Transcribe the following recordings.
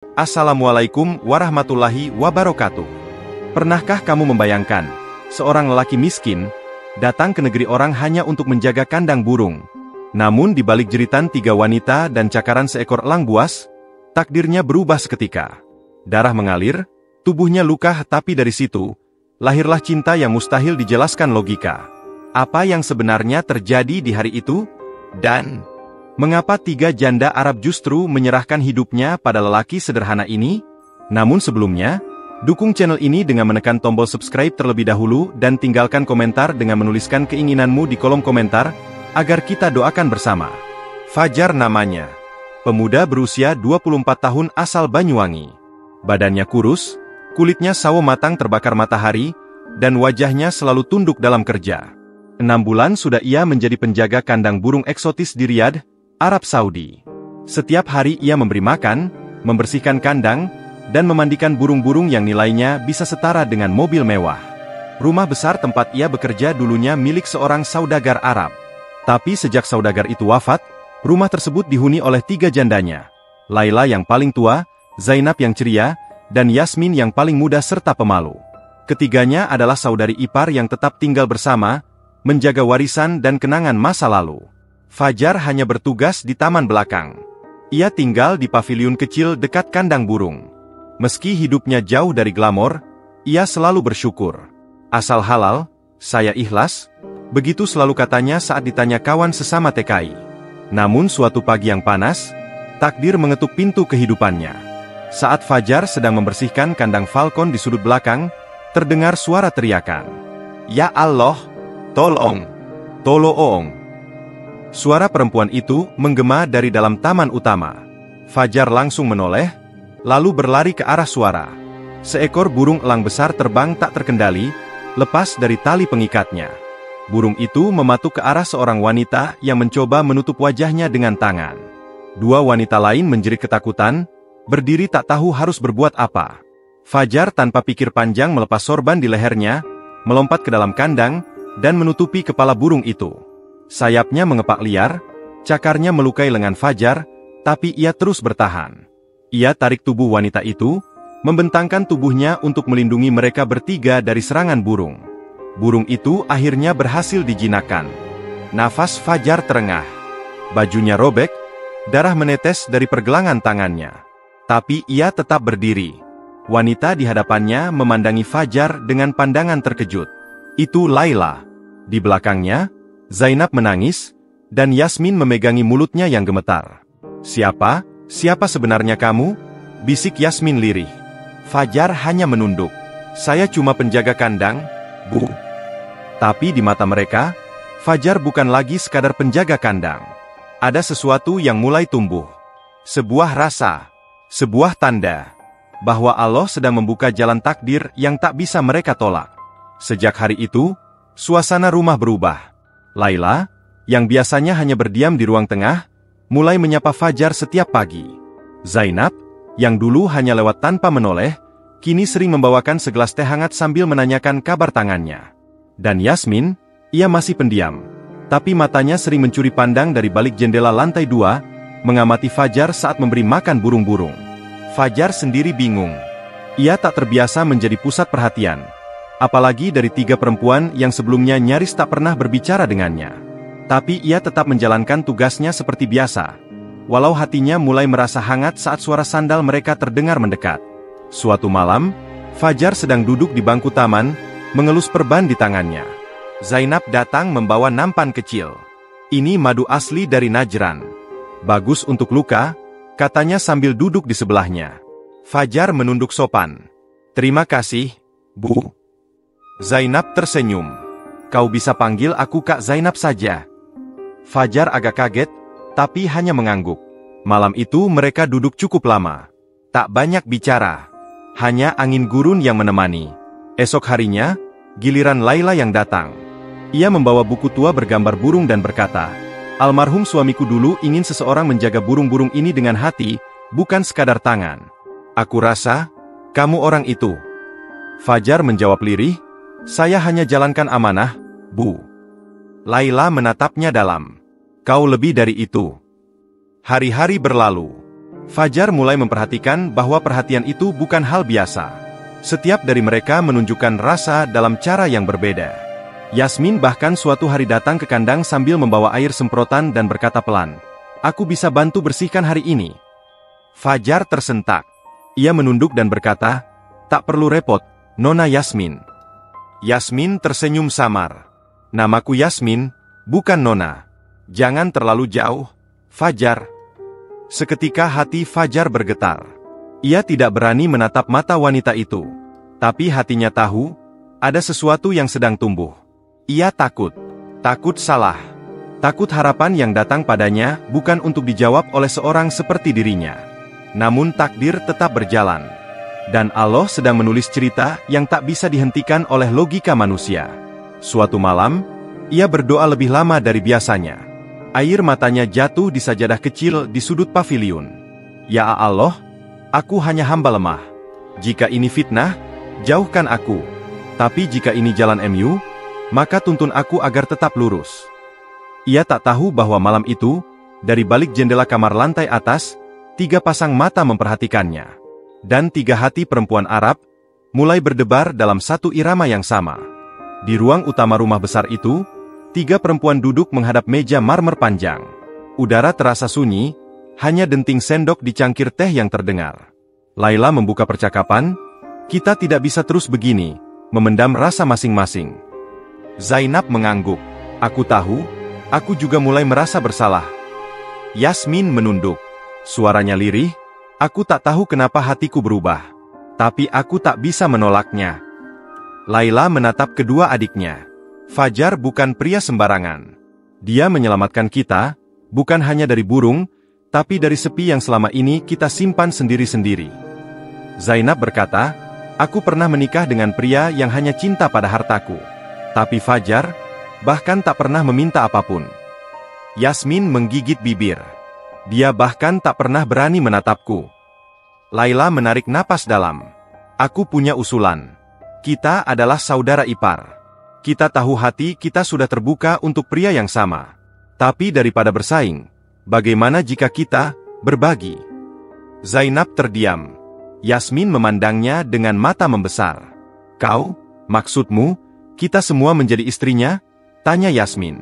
Assalamualaikum warahmatullahi wabarakatuh. Pernahkah kamu membayangkan, seorang lelaki miskin, datang ke negeri orang hanya untuk menjaga kandang burung? Namun di balik jeritan 3 wanita dan cakaran seekor elang buas, takdirnya berubah seketika. Darah mengalir, tubuhnya luka, tapi dari situ, lahirlah cinta yang mustahil dijelaskan logika. Apa yang sebenarnya terjadi di hari itu? Dan mengapa 3 janda Arab justru menyerahkan hidupnya pada lelaki sederhana ini? Namun sebelumnya, dukung channel ini dengan menekan tombol subscribe terlebih dahulu dan tinggalkan komentar dengan menuliskan keinginanmu di kolom komentar, agar kita doakan bersama. Fajar namanya. Pemuda berusia 24 tahun asal Banyuwangi. Badannya kurus, kulitnya sawo matang terbakar matahari, dan wajahnya selalu tunduk dalam kerja. 6 bulan sudah ia menjadi penjaga kandang burung eksotis di Riyadh, Arab Saudi. Setiap hari ia memberi makan, membersihkan kandang, dan memandikan burung-burung yang nilainya bisa setara dengan mobil mewah. Rumah besar tempat ia bekerja dulunya milik seorang saudagar Arab. Tapi sejak saudagar itu wafat, rumah tersebut dihuni oleh 3 jandanya. Laila yang paling tua, Zainab yang ceria, dan Yasmin yang paling muda serta pemalu. Ketiganya adalah saudari ipar yang tetap tinggal bersama, menjaga warisan dan kenangan masa lalu. Fajar hanya bertugas di taman belakang. Ia tinggal di paviliun kecil dekat kandang burung. Meski hidupnya jauh dari glamor, ia selalu bersyukur. Asal halal, saya ikhlas, begitu selalu katanya saat ditanya kawan sesama TKI. Namun suatu pagi yang panas, takdir mengetuk pintu kehidupannya. Saat Fajar sedang membersihkan kandang falcon di sudut belakang, terdengar suara teriakan. "Ya Allah, tolong, tolong." Suara perempuan itu menggema dari dalam taman utama. Fajar langsung menoleh, lalu berlari ke arah suara. Seekor burung elang besar terbang tak terkendali, lepas dari tali pengikatnya. Burung itu mematuk ke arah seorang wanita yang mencoba menutup wajahnya dengan tangan. 2 wanita lain menjerit ketakutan, berdiri tak tahu harus berbuat apa. Fajar tanpa pikir panjang melepas sorban di lehernya, melompat ke dalam kandang, dan menutupi kepala burung itu. Sayapnya mengepak liar, cakarnya melukai lengan Fajar, tapi ia terus bertahan. Ia tarik tubuh wanita itu, membentangkan tubuhnya untuk melindungi mereka bertiga dari serangan burung. Burung itu akhirnya berhasil dijinakkan. Nafas Fajar terengah. Bajunya robek, darah menetes dari pergelangan tangannya. Tapi ia tetap berdiri. Wanita di hadapannya memandangi Fajar dengan pandangan terkejut. Itu Laila. Di belakangnya, Zainab menangis, dan Yasmin memegangi mulutnya yang gemetar. "Siapa? Siapa sebenarnya kamu?" bisik Yasmin lirih. Fajar hanya menunduk. "Saya cuma penjaga kandang, Bu." Tapi di mata mereka, Fajar bukan lagi sekadar penjaga kandang. Ada sesuatu yang mulai tumbuh. Sebuah rasa, sebuah tanda, bahwa Allah sedang membuka jalan takdir yang tak bisa mereka tolak. Sejak hari itu, suasana rumah berubah. Laila, yang biasanya hanya berdiam di ruang tengah, mulai menyapa Fajar setiap pagi. Zainab, yang dulu hanya lewat tanpa menoleh, kini sering membawakan segelas teh hangat sambil menanyakan kabar tangannya. Dan Yasmin, ia masih pendiam, tapi matanya sering mencuri pandang dari balik jendela lantai 2, mengamati Fajar saat memberi makan burung-burung. Fajar sendiri bingung. Ia tak terbiasa menjadi pusat perhatian. Apalagi dari 3 perempuan yang sebelumnya nyaris tak pernah berbicara dengannya. Tapi ia tetap menjalankan tugasnya seperti biasa. Walau hatinya mulai merasa hangat saat suara sandal mereka terdengar mendekat. Suatu malam, Fajar sedang duduk di bangku taman, mengelus perban di tangannya. Zainab datang membawa nampan kecil. "Ini madu asli dari Najran. Bagus untuk luka," katanya sambil duduk di sebelahnya. Fajar menunduk sopan. "Terima kasih, Bu." Zainab tersenyum. "Kau bisa panggil aku Kak Zainab saja." Fajar agak kaget, tapi hanya mengangguk. Malam itu mereka duduk cukup lama. Tak banyak bicara. Hanya angin gurun yang menemani. Esok harinya, giliran Laila yang datang. Ia membawa buku tua bergambar burung dan berkata, "Almarhum suamiku dulu ingin seseorang menjaga burung-burung ini dengan hati, bukan sekadar tangan. Aku rasa, kamu orang itu." Fajar menjawab lirih, "Saya hanya jalankan amanah, Bu." Laila menatapnya dalam. "Kau lebih dari itu." Hari-hari berlalu. Fajar mulai memperhatikan bahwa perhatian itu bukan hal biasa. Setiap dari mereka menunjukkan rasa dalam cara yang berbeda. Yasmin bahkan suatu hari datang ke kandang sambil membawa air semprotan dan berkata pelan, "Aku bisa bantu bersihkan hari ini." Fajar tersentak. Ia menunduk dan berkata, "Tak perlu repot, Nona Yasmin." Yasmin tersenyum samar. "Namaku Yasmin, bukan Nona. Jangan terlalu jauh, Fajar." Seketika hati Fajar bergetar. Ia tidak berani menatap mata wanita itu. Tapi hatinya tahu, ada sesuatu yang sedang tumbuh. Ia takut. Takut salah. Takut harapan yang datang padanya bukan untuk dijawab oleh seorang seperti dirinya. Namun takdir tetap berjalan. Dan Allah sedang menulis cerita yang tak bisa dihentikan oleh logika manusia. Suatu malam, ia berdoa lebih lama dari biasanya. Air matanya jatuh di sajadah kecil di sudut paviliun. "Ya Allah, aku hanya hamba lemah. Jika ini fitnah, jauhkan aku. Tapi jika ini jalan MU, maka tuntun aku agar tetap lurus." Ia tak tahu bahwa malam itu, dari balik jendela kamar lantai atas, 3 pasang mata memperhatikannya. Dan 3 hati perempuan Arab, mulai berdebar dalam satu irama yang sama. Di ruang utama rumah besar itu, 3 perempuan duduk menghadap meja marmer panjang. Udara terasa sunyi, hanya denting sendok di cangkir teh yang terdengar. Laila membuka percakapan, "Kita tidak bisa terus begini, memendam rasa masing-masing." Zainab mengangguk. "Aku tahu, aku juga mulai merasa bersalah." Yasmin menunduk. Suaranya lirih, "Aku tak tahu kenapa hatiku berubah. Tapi aku tak bisa menolaknya." Laila menatap kedua adiknya. "Fajar bukan pria sembarangan. Dia menyelamatkan kita, bukan hanya dari burung, tapi dari sepi yang selama ini kita simpan sendiri-sendiri." Zainab berkata, "Aku pernah menikah dengan pria yang hanya cinta pada hartaku. Tapi Fajar, bahkan tak pernah meminta apapun." Yasmin menggigit bibir. "Dia bahkan tak pernah berani menatapku." Laila menarik napas dalam. "Aku punya usulan. Kita adalah saudara ipar. Kita tahu hati kita sudah terbuka untuk pria yang sama. Tapi daripada bersaing, bagaimana jika kita berbagi?" Zainab terdiam. Yasmin memandangnya dengan mata membesar. "Kau, maksudmu, kita semua menjadi istrinya?" tanya Yasmin.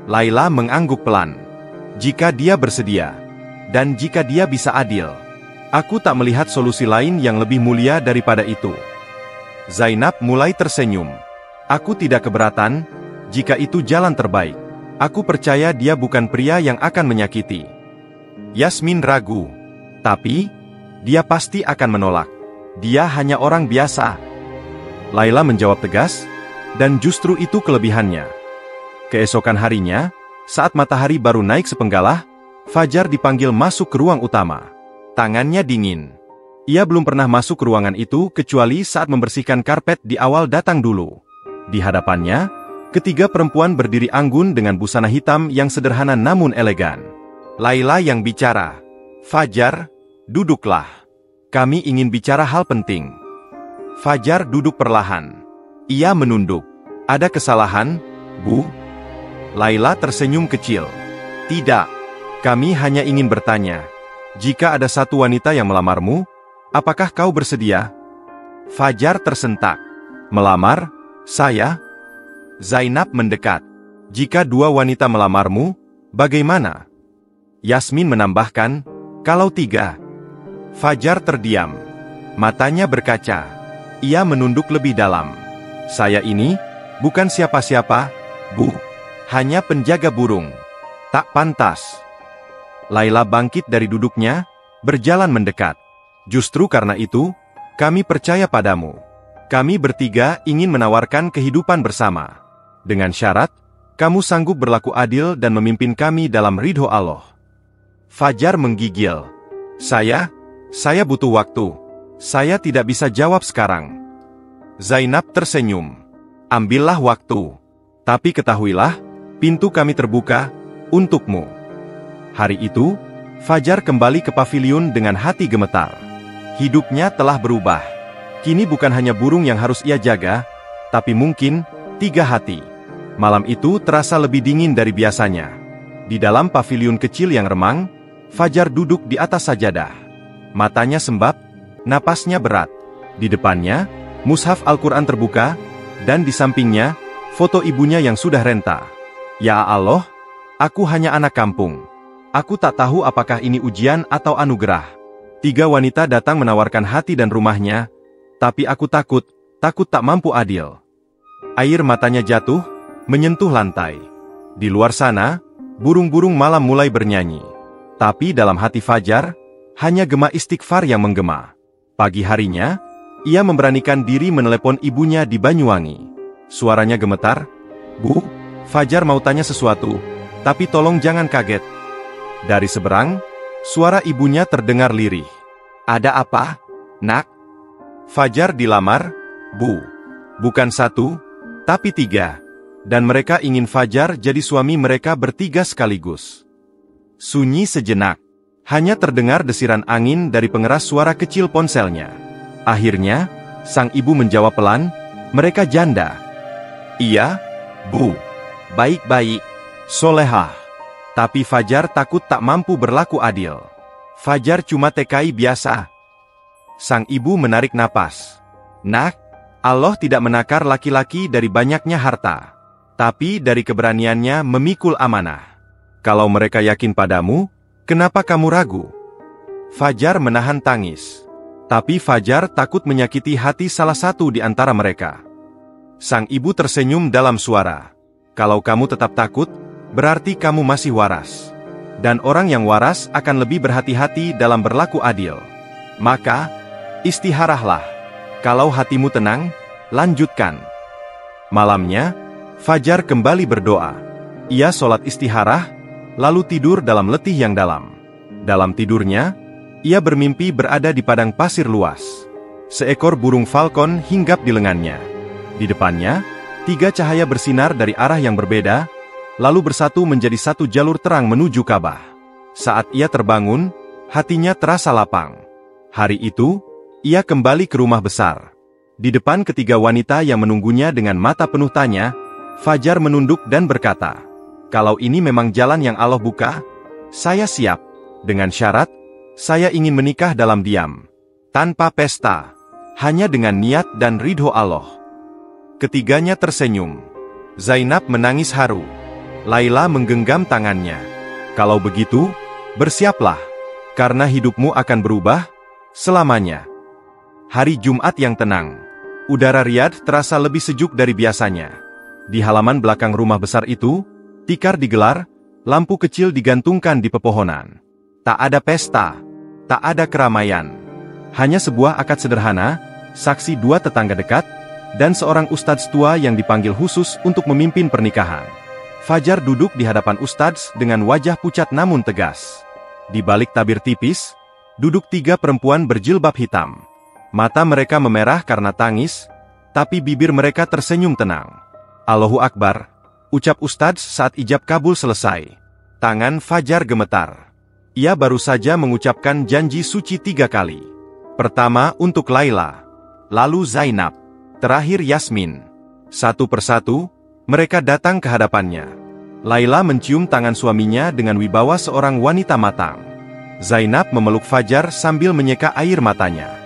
Laila mengangguk pelan. "Jika dia bersedia, dan jika dia bisa adil, aku tak melihat solusi lain yang lebih mulia daripada itu." Zainab mulai tersenyum. "Aku tidak keberatan, jika itu jalan terbaik. Aku percaya dia bukan pria yang akan menyakiti." Yasmin ragu. "Tapi, dia pasti akan menolak. Dia hanya orang biasa." Laila menjawab tegas, "Dan justru itu kelebihannya." Keesokan harinya, saat matahari baru naik sepenggalah, Fajar dipanggil masuk ke ruang utama. Tangannya dingin. Ia belum pernah masuk ke ruangan itu kecuali saat membersihkan karpet di awal datang dulu. Di hadapannya, 3 perempuan berdiri anggun dengan busana hitam yang sederhana namun elegan. Laila yang bicara. "Fajar, duduklah. Kami ingin bicara hal penting." Fajar duduk perlahan. Ia menunduk. "Ada kesalahan, Bu?" Laila tersenyum kecil. "Tidak. Kami hanya ingin bertanya. Jika ada satu wanita yang melamarmu, apakah kau bersedia?" Fajar tersentak. "Melamar? Saya?" Zainab mendekat. "Jika 2 wanita melamarmu, bagaimana?" Yasmin menambahkan, "Kalau 3. Fajar terdiam. Matanya berkaca. Ia menunduk lebih dalam. "Saya ini, bukan siapa-siapa, Bu. Hanya penjaga burung. Tak pantas." Laila bangkit dari duduknya, berjalan mendekat. "Justru karena itu, kami percaya padamu. Kami bertiga ingin menawarkan kehidupan bersama. Dengan syarat, kamu sanggup berlaku adil dan memimpin kami dalam ridho Allah." Fajar menggigil. Saya butuh waktu. Saya tidak bisa jawab sekarang." Zainab tersenyum. "Ambillah waktu. Tapi ketahuilah, pintu kami terbuka untukmu." Hari itu, Fajar kembali ke paviliun dengan hati gemetar. Hidupnya telah berubah. Kini bukan hanya burung yang harus ia jaga, tapi mungkin 3 hati. Malam itu terasa lebih dingin dari biasanya. Di dalam paviliun kecil yang remang, Fajar duduk di atas sajadah. Matanya sembab, napasnya berat. Di depannya, mushaf Al-Quran terbuka, dan di sampingnya, foto ibunya yang sudah renta. Ya Allah, aku hanya anak kampung. Aku tak tahu apakah ini ujian atau anugerah. 3 wanita datang menawarkan hati dan rumahnya, tapi aku takut tak mampu adil. Air matanya jatuh, menyentuh lantai. Di luar sana, burung-burung malam mulai bernyanyi. Tapi dalam hati Fajar, hanya gema istighfar yang menggema. Pagi harinya, ia memberanikan diri menelepon ibunya di Banyuwangi. Suaranya gemetar, "Bu, Fajar mau tanya sesuatu, tapi tolong jangan kaget." Dari seberang, suara ibunya terdengar lirih. "Ada apa, Nak?" "Fajar dilamar, Bu. Bukan 1, tapi 3. Dan mereka ingin Fajar jadi suami mereka bertiga sekaligus." Sunyi sejenak. Hanya terdengar desiran angin dari pengeras suara kecil ponselnya. Akhirnya, sang ibu menjawab pelan, "Mereka janda." "Iya, Bu. Baik-baik. Solehah. Tapi Fajar takut tak mampu berlaku adil. Fajar cuma TKI biasa." Sang ibu menarik napas. "Nak, Allah tidak menakar laki-laki dari banyaknya harta, tapi dari keberaniannya memikul amanah. Kalau mereka yakin padamu, kenapa kamu ragu?" Fajar menahan tangis. Tapi Fajar takut menyakiti hati salah satu di antara mereka. Sang ibu tersenyum dalam suara. "Kalau kamu tetap takut, berarti kamu masih waras. Dan orang yang waras akan lebih berhati-hati dalam berlaku adil. Maka, istiharahlah. Kalau hatimu tenang, lanjutkan." Malamnya, Fajar kembali berdoa. Ia sholat istiharah, lalu tidur dalam letih yang dalam. Dalam tidurnya, ia bermimpi berada di padang pasir luas. Seekor burung falcon hinggap di lengannya. Di depannya, 3 cahaya bersinar dari arah yang berbeda, lalu bersatu menjadi satu jalur terang menuju Ka'bah. Saat ia terbangun, hatinya terasa lapang. Hari itu, ia kembali ke rumah besar. Di depan ketiga wanita yang menunggunya dengan mata penuh tanya, Fajar menunduk dan berkata, "Kalau ini memang jalan yang Allah buka, saya siap. Dengan syarat, saya ingin menikah dalam diam. Tanpa pesta. Hanya dengan niat dan ridho Allah." Ketiganya tersenyum. Zainab menangis haru. Laila menggenggam tangannya. "Kalau begitu, bersiaplah. Karena hidupmu akan berubah selamanya." Hari Jumat yang tenang. Udara Riyadh terasa lebih sejuk dari biasanya. Di halaman belakang rumah besar itu, tikar digelar, lampu kecil digantungkan di pepohonan. Tak ada pesta, tak ada keramaian. Hanya sebuah akad sederhana, saksi 2 tetangga dekat, dan seorang ustadz tua yang dipanggil khusus untuk memimpin pernikahan. Fajar duduk di hadapan ustadz dengan wajah pucat namun tegas. Di balik tabir tipis, duduk 3 perempuan berjilbab hitam. Mata mereka memerah karena tangis, tapi bibir mereka tersenyum tenang. "Allahu Akbar," ucap ustadz saat ijab kabul selesai. Tangan Fajar gemetar. Ia baru saja mengucapkan janji suci 3 kali. Pertama untuk Laila, lalu Zainab, terakhir Yasmin. Satu persatu, mereka datang ke hadapannya. Laila mencium tangan suaminya dengan wibawa seorang wanita matang. Zainab memeluk Fajar sambil menyeka air matanya.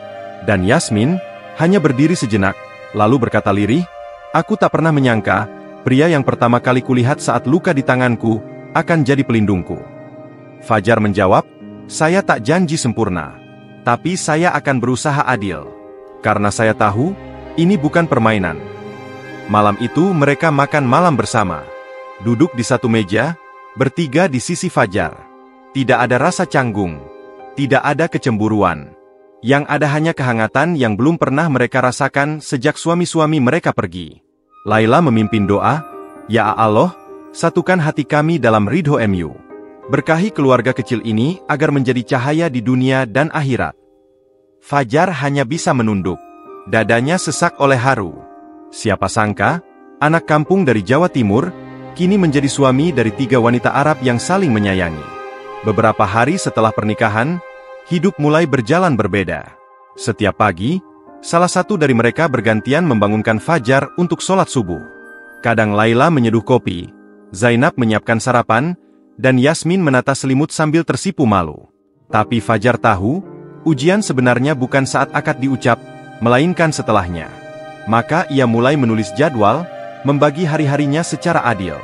Dan Yasmin hanya berdiri sejenak, lalu berkata lirih, "Aku tak pernah menyangka, pria yang pertama kali kulihat saat luka di tanganku, akan jadi pelindungku." Fajar menjawab, "Saya tak janji sempurna. Tapi saya akan berusaha adil. Karena saya tahu, ini bukan permainan." Malam itu mereka makan malam bersama. Duduk di satu meja, bertiga di sisi Fajar. Tidak ada rasa canggung. Tidak ada kecemburuan. Yang ada hanya kehangatan yang belum pernah mereka rasakan sejak suami-suami mereka pergi. Laila memimpin doa, "Ya Allah, satukan hati kami dalam ridho MU. Berkahi keluarga kecil ini agar menjadi cahaya di dunia dan akhirat." Fajar hanya bisa menunduk. Dadanya sesak oleh haru. Siapa sangka, anak kampung dari Jawa Timur, kini menjadi suami dari 3 wanita Arab yang saling menyayangi. Beberapa hari setelah pernikahan, hidup mulai berjalan berbeda. Setiap pagi, salah satu dari mereka bergantian membangunkan Fajar untuk sholat subuh. Kadang Laila menyeduh kopi, Zainab menyiapkan sarapan, dan Yasmin menata selimut sambil tersipu malu. Tapi Fajar tahu, Ujian sebenarnya bukan saat akad diucap, melainkan setelahnya. Maka ia mulai menulis jadwal, membagi hari-harinya secara adil.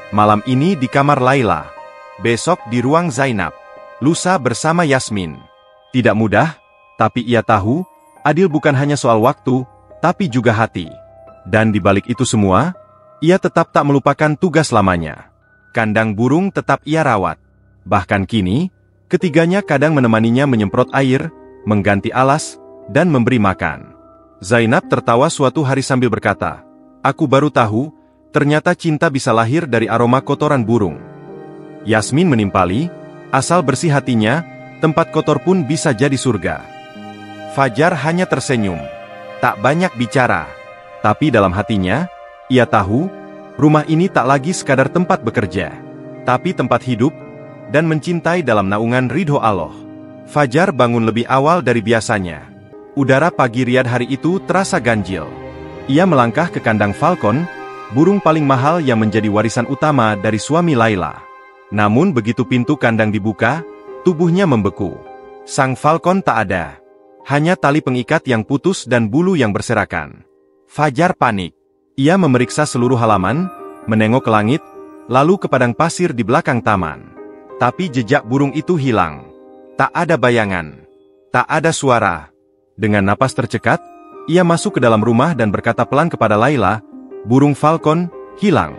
Malam ini di kamar Laila, besok di ruang Zainab, lusa bersama Yasmin. Tidak mudah, tapi ia tahu, adil bukan hanya soal waktu, tapi juga hati. Dan di balik itu semua, ia tetap tak melupakan tugas lamanya. Kandang burung tetap ia rawat. Bahkan kini, ketiganya kadang menemaninya menyemprot air, mengganti alas, dan memberi makan. Zainab tertawa suatu hari sambil berkata, "Aku baru tahu, ternyata cinta bisa lahir dari aroma kotoran burung." Yasmin menimpali, "Asal bersih hatinya, tempat kotor pun bisa jadi surga." Fajar hanya tersenyum, tak banyak bicara. Tapi dalam hatinya, ia tahu, rumah ini tak lagi sekadar tempat bekerja, tapi tempat hidup, dan mencintai dalam naungan ridho Allah. Fajar bangun lebih awal dari biasanya. Udara pagi Riyadh hari itu terasa ganjil. Ia melangkah ke kandang falcon, burung paling mahal yang menjadi warisan utama dari suami Laila. Namun begitu pintu kandang dibuka, tubuhnya membeku. Sang falcon tak ada. Hanya tali pengikat yang putus dan bulu yang berserakan. Fajar panik. Ia memeriksa seluruh halaman, menengok ke langit, lalu ke padang pasir di belakang taman. Tapi jejak burung itu hilang. Tak ada bayangan. Tak ada suara. Dengan napas tercekat, ia masuk ke dalam rumah dan berkata pelan kepada Laila, "Burung falcon, hilang."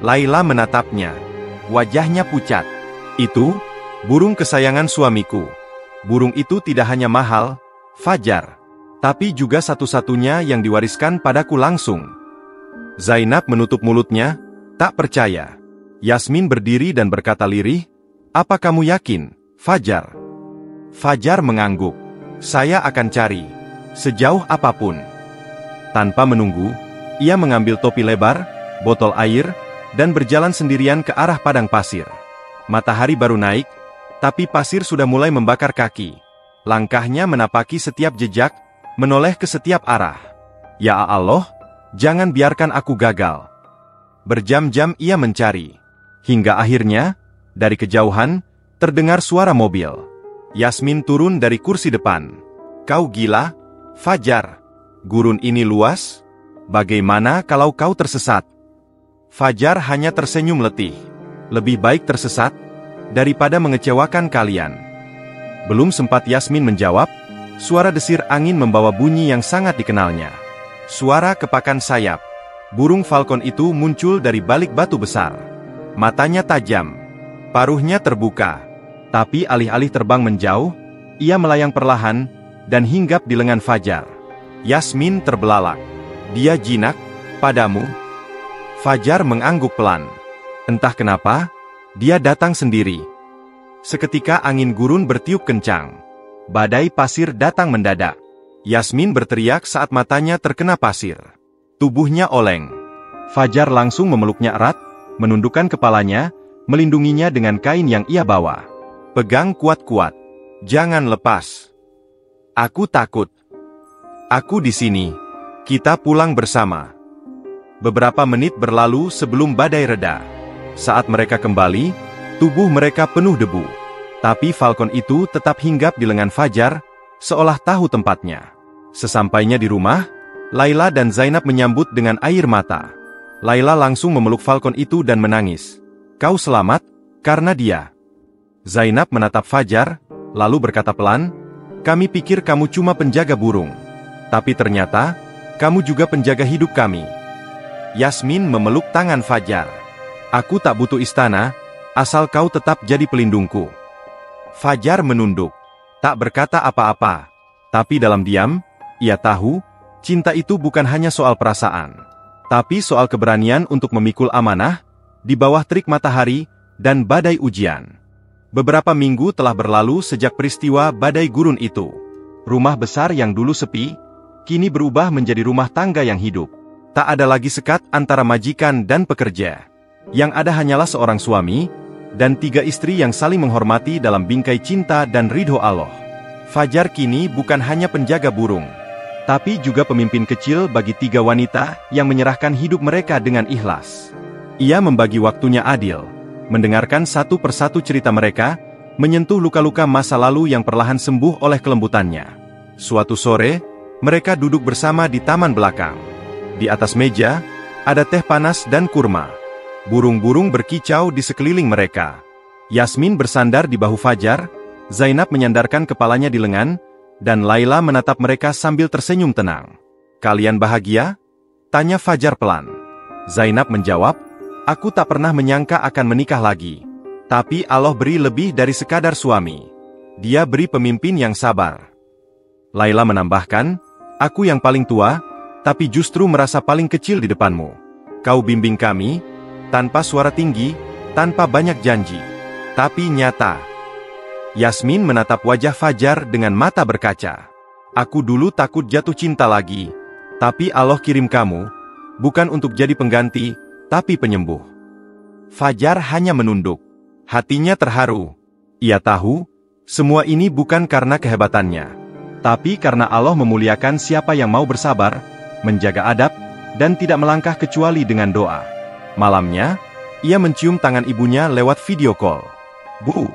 Laila menatapnya. Wajahnya pucat. "Itu, burung kesayangan suamiku. Burung itu tidak hanya mahal, Fajar, tapi juga satu-satunya yang diwariskan padaku langsung." Zainab menutup mulutnya, tak percaya. Yasmin berdiri dan berkata lirih, "Apa kamu yakin, Fajar?" Fajar mengangguk. "Saya akan cari, sejauh apapun." Tanpa menunggu, ia mengambil topi lebar, botol air, dan berjalan sendirian ke arah padang pasir. Matahari baru naik, tapi pasir sudah mulai membakar kaki. Langkahnya menapaki setiap jejak, menoleh ke setiap arah. "Ya Allah, jangan biarkan aku gagal." Berjam-jam ia mencari. Hingga akhirnya, dari kejauhan, terdengar suara mobil. Yasmin turun dari kursi depan. "Kau gila, Fajar? Gurun ini luas? Bagaimana kalau kau tersesat?" Fajar hanya tersenyum letih. "Lebih baik tersesat, daripada mengecewakan kalian." Belum sempat Yasmin menjawab, suara desir angin membawa bunyi yang sangat dikenalnya. Suara kepakan sayap. Burung falcon itu muncul dari balik batu besar. Matanya tajam. Paruhnya terbuka. Tapi alih-alih terbang menjauh, ia melayang perlahan, dan hinggap di lengan Fajar. Yasmin terbelalak. "Dia jinak, padamu?" Fajar mengangguk pelan. Entah kenapa, dia datang sendiri. Seketika angin gurun bertiup kencang. Badai pasir datang mendadak. Yasmin berteriak saat matanya terkena pasir. Tubuhnya oleng. Fajar langsung memeluknya erat, menundukkan kepalanya, melindunginya dengan kain yang ia bawa. "Pegang kuat-kuat. Jangan lepas. Aku takut. Aku di sini. Kita pulang bersama." Beberapa menit berlalu sebelum badai reda. Saat mereka kembali, tubuh mereka penuh debu. Tapi falcon itu tetap hinggap di lengan Fajar, seolah tahu tempatnya. Sesampainya di rumah, Laila dan Zainab menyambut dengan air mata. Laila langsung memeluk falcon itu dan menangis. "Kau selamat, karena dia." Zainab menatap Fajar, lalu berkata pelan, "Kami pikir kamu cuma penjaga burung. Tapi ternyata, kamu juga penjaga hidup kami." Yasmin memeluk tangan Fajar. "Aku tak butuh istana, asal kau tetap jadi pelindungku." Fajar menunduk, tak berkata apa-apa. Tapi dalam diam, ia tahu, cinta itu bukan hanya soal perasaan, tapi soal keberanian untuk memikul amanah, di bawah terik matahari, dan badai ujian. Beberapa minggu telah berlalu sejak peristiwa badai gurun itu. Rumah besar yang dulu sepi, kini berubah menjadi rumah tangga yang hidup. Tak ada lagi sekat antara majikan dan pekerja. Yang ada hanyalah seorang suami, dan 3 istri yang saling menghormati dalam bingkai cinta dan ridho Allah. Fajar kini bukan hanya penjaga burung, tapi juga pemimpin kecil bagi 3 wanita yang menyerahkan hidup mereka dengan ikhlas. Ia membagi waktunya adil, mendengarkan satu persatu cerita mereka, menyentuh luka-luka masa lalu yang perlahan sembuh oleh kelembutannya. Suatu sore, mereka duduk bersama di taman belakang. Di atas meja, ada teh panas dan kurma. Burung-burung berkicau di sekeliling mereka. Yasmin bersandar di bahu Fajar, Zainab menyandarkan kepalanya di lengan, dan Laila menatap mereka sambil tersenyum tenang. "Kalian bahagia?" tanya Fajar pelan. Zainab menjawab, "Aku tak pernah menyangka akan menikah lagi. Tapi Allah beri lebih dari sekadar suami. Dia beri pemimpin yang sabar." Laila menambahkan, "Aku yang paling tua, tapi justru merasa paling kecil di depanmu. Kau bimbing kami, tanpa suara tinggi, tanpa banyak janji, tapi nyata." Yasmin menatap wajah Fajar dengan mata berkaca. "Aku dulu takut jatuh cinta lagi, tapi Allah kirim kamu, bukan untuk jadi pengganti, tapi penyembuh." Fajar hanya menunduk. Hatinya terharu. Ia tahu, semua ini bukan karena kehebatannya, tapi karena Allah memuliakan siapa yang mau bersabar, menjaga adab, dan tidak melangkah kecuali dengan doa. Malamnya, ia mencium tangan ibunya lewat video call. "Bu,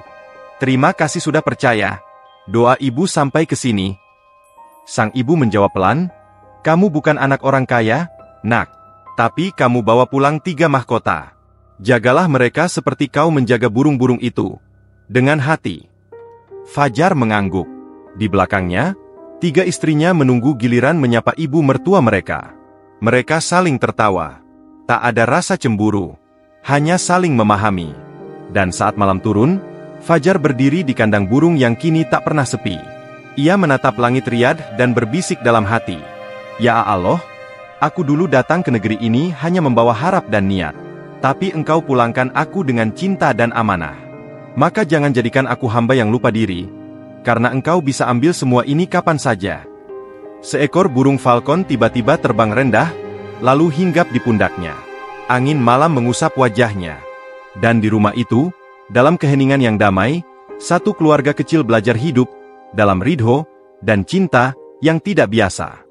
terima kasih sudah percaya. Doa ibu sampai ke sini." Sang ibu menjawab pelan, "Kamu bukan anak orang kaya, nak. Tapi kamu bawa pulang 3 mahkota. Jagalah mereka seperti kau menjaga burung-burung itu. Dengan hati." Fajar mengangguk. Di belakangnya, 3 istrinya menunggu giliran menyapa ibu mertua mereka. Mereka saling tertawa. Tak ada rasa cemburu, hanya saling memahami. Dan saat malam turun, Fajar berdiri di kandang burung yang kini tak pernah sepi. Ia menatap langit Riyadh dan berbisik dalam hati, "Ya Allah, aku dulu datang ke negeri ini hanya membawa harap dan niat. Tapi Engkau pulangkan aku dengan cinta dan amanah. Maka jangan jadikan aku hamba yang lupa diri, karena Engkau bisa ambil semua ini kapan saja." Seekor burung falcon tiba-tiba terbang rendah, lalu hinggap di pundaknya. Angin malam mengusap wajahnya. Dan di rumah itu, dalam keheningan yang damai, satu keluarga kecil belajar hidup, dalam ridho, dan cinta, yang tidak biasa.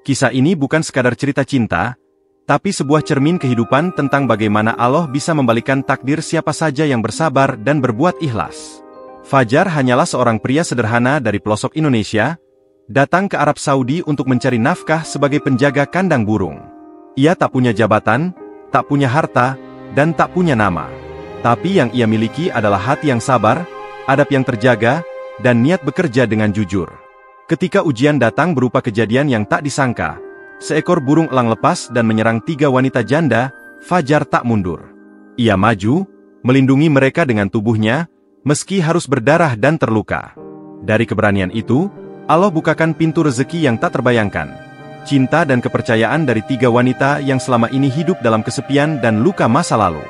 Kisah ini bukan sekadar cerita cinta, tapi sebuah cermin kehidupan tentang bagaimana Allah bisa membalikan takdir siapa saja yang bersabar dan berbuat ikhlas. Fajar hanyalah seorang pria sederhana dari pelosok Indonesia, datang ke Arab Saudi untuk mencari nafkah sebagai penjaga kandang burung. Ia tak punya jabatan, tak punya harta, dan tak punya nama. Tapi yang ia miliki adalah hati yang sabar, adab yang terjaga, dan niat bekerja dengan jujur. Ketika ujian datang berupa kejadian yang tak disangka, seekor burung elang lepas dan menyerang 3 wanita janda, Fajar tak mundur. Ia maju, melindungi mereka dengan tubuhnya, meski harus berdarah dan terluka. Dari keberanian itu, Allah bukakan pintu rezeki yang tak terbayangkan. Cinta dan kepercayaan dari 3 wanita yang selama ini hidup dalam kesepian dan luka masa lalu.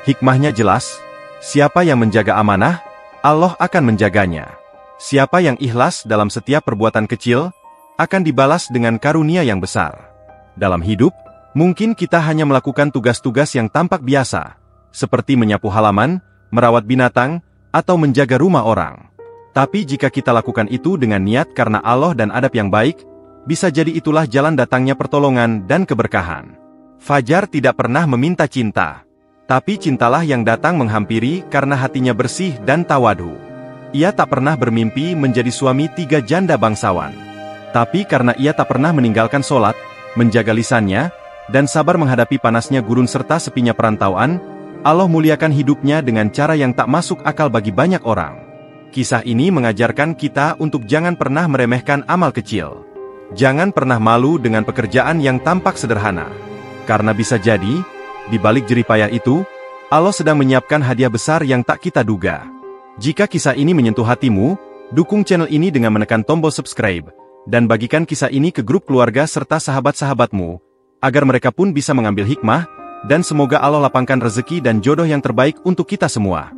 Hikmahnya jelas, siapa yang menjaga amanah, Allah akan menjaganya. Siapa yang ikhlas dalam setiap perbuatan kecil, akan dibalas dengan karunia yang besar. Dalam hidup, mungkin kita hanya melakukan tugas-tugas yang tampak biasa, seperti menyapu halaman, merawat binatang, atau menjaga rumah orang. Tapi jika kita lakukan itu dengan niat karena Allah dan adab yang baik, bisa jadi itulah jalan datangnya pertolongan dan keberkahan. Fajar tidak pernah meminta cinta, tapi cintalah yang datang menghampiri karena hatinya bersih dan tawadu. Ia tak pernah bermimpi menjadi suami 3 janda bangsawan. Tapi karena ia tak pernah meninggalkan sholat, menjaga lisannya, dan sabar menghadapi panasnya gurun serta sepinya perantauan, Allah muliakan hidupnya dengan cara yang tak masuk akal bagi banyak orang. Kisah ini mengajarkan kita untuk jangan pernah meremehkan amal kecil. Jangan pernah malu dengan pekerjaan yang tampak sederhana. Karena bisa jadi, di balik jeripayah itu, Allah sedang menyiapkan hadiah besar yang tak kita duga. Jika kisah ini menyentuh hatimu, dukung channel ini dengan menekan tombol subscribe, dan bagikan kisah ini ke grup keluarga serta sahabat-sahabatmu, agar mereka pun bisa mengambil hikmah, dan semoga Allah lapangkan rezeki dan jodoh yang terbaik untuk kita semua.